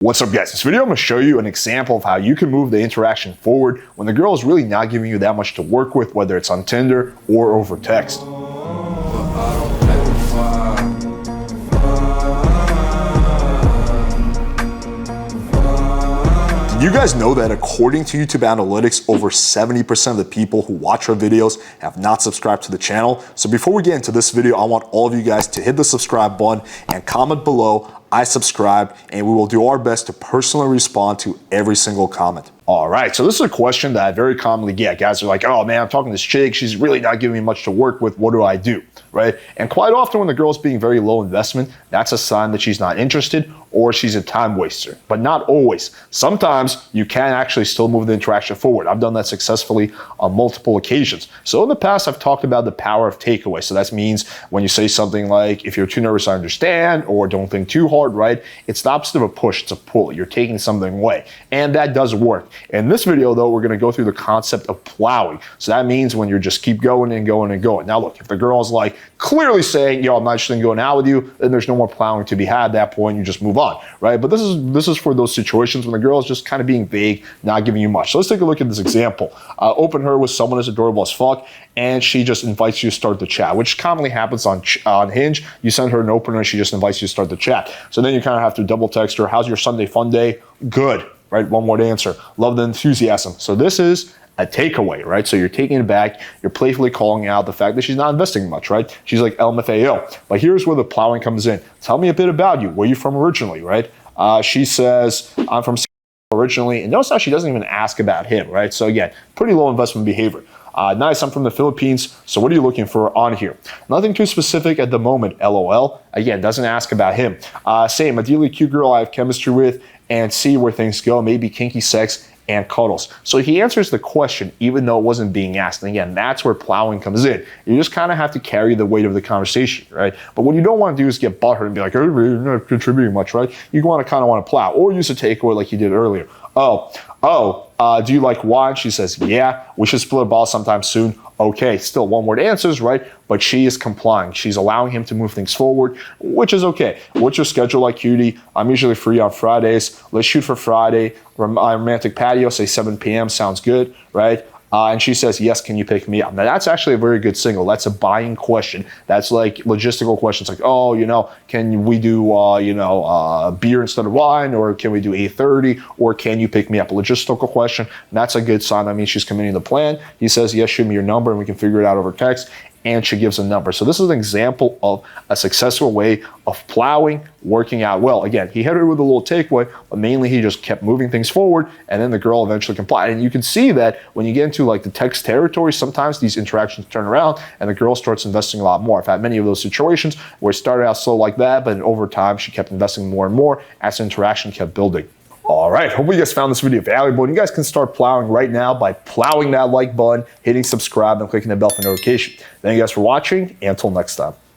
What's up, guys? In this video, I'm going to show you an example of how you can move the interaction forward when the girl is really not giving you that much to work with, whether it's on Tinder or over text. Did you guys know that according to YouTube analytics, over 70% of the people who watch our videos have not subscribed to the channel? So before we get into this video, I want all of you guys to hit the subscribe button and comment below, I subscribe, and we will do our best to personally respond to every single comment. All right, so this is a question that I very commonly get. Guys are like, oh man, I'm talking to this chick, she's really not giving me much to work with, what do I do, right? And quite often when the girl's being very low investment, that's a sign that she's not interested or she's a time waster, but not always. Sometimes you can actually still move the interaction forward. I've done that successfully on multiple occasions. So in the past, I've talked about the power of takeaway. So that means when you say something like, if you're too nervous, I understand, or don't think too hard, right? It's the opposite of a push, it's a pull. You're taking something away, and that does work. In this video though, we're gonna go through the concept of plowing. So that means when you just keep going and going and going. Now look, if the girl's like clearly saying, yo, I'm not interested in going out with you, then there's no more plowing to be had at that point, you just move on, right? But this is for those situations when the girl is just kind of being vague, not giving you much. So let's take a look at this example. Open her with someone as adorable as fuck, and she just invites you to start the chat, which commonly happens on Hinge. You send her an opener and she just invites you to start the chat. So then you kind of have to double text her, how's your Sunday fun day? Good, right? One word answer. Love the enthusiasm. So this is a takeaway, right? So you're taking it back, you're playfully calling out the fact that she's not investing much, right? She's like LMFAO. But here's where the plowing comes in. Tell me a bit about you. Where are you from originally, right? She says, I'm from originally, and notice how she doesn't even ask about him, right? So again, pretty low investment behavior. Nice, I'm from the Philippines, so what are you looking for on here? Nothing too specific at the moment, LOL. Again, doesn't ask about him. Same, ideally cute girl I have chemistry with, and see where things go, maybe kinky sex and cuddles. So he answers the question even though it wasn't being asked. And again, that's where plowing comes in. You just kind of have to carry the weight of the conversation, right? But what you don't want to do is get butthurt and be like, oh, you're not contributing much, right? You want to kind of want to plow, or use a takeaway like you did earlier. Do you like wine? She says, yeah, we should split a ball sometime soon. Okay, still one word answers, right? But she is complying. She's allowing him to move things forward, which is okay. What's your schedule like, cutie? I'm usually free on Fridays. Let's shoot for Friday. Romantic patio, say 7 p.m. Sounds good, right? And she says, yes, can you pick me up? Now that's actually a very good signal. That's a buying question. That's like logistical questions like, oh, can we do, beer instead of wine? Or can we do 8:30? Or can you pick me up? A logistical question. And that's a good sign. That means she's committing to the plan. He says, yes, shoot me your number and we can figure it out over text. And she gives a number. So this is an example of a successful way of plowing, working out well. Again, he hit her with a little takeaway, but mainly he just kept moving things forward, and then the girl eventually complied. And you can see that when you get into like the text territory, sometimes these interactions turn around and the girl starts investing a lot more. I've had many of those situations where it started out slow like that, but over time she kept investing more and more as the interaction kept building. All right, hope you guys found this video valuable. And you guys can start plowing right now by plowing that like button, hitting subscribe, and clicking the bell for notification. Thank you guys for watching, and until next time.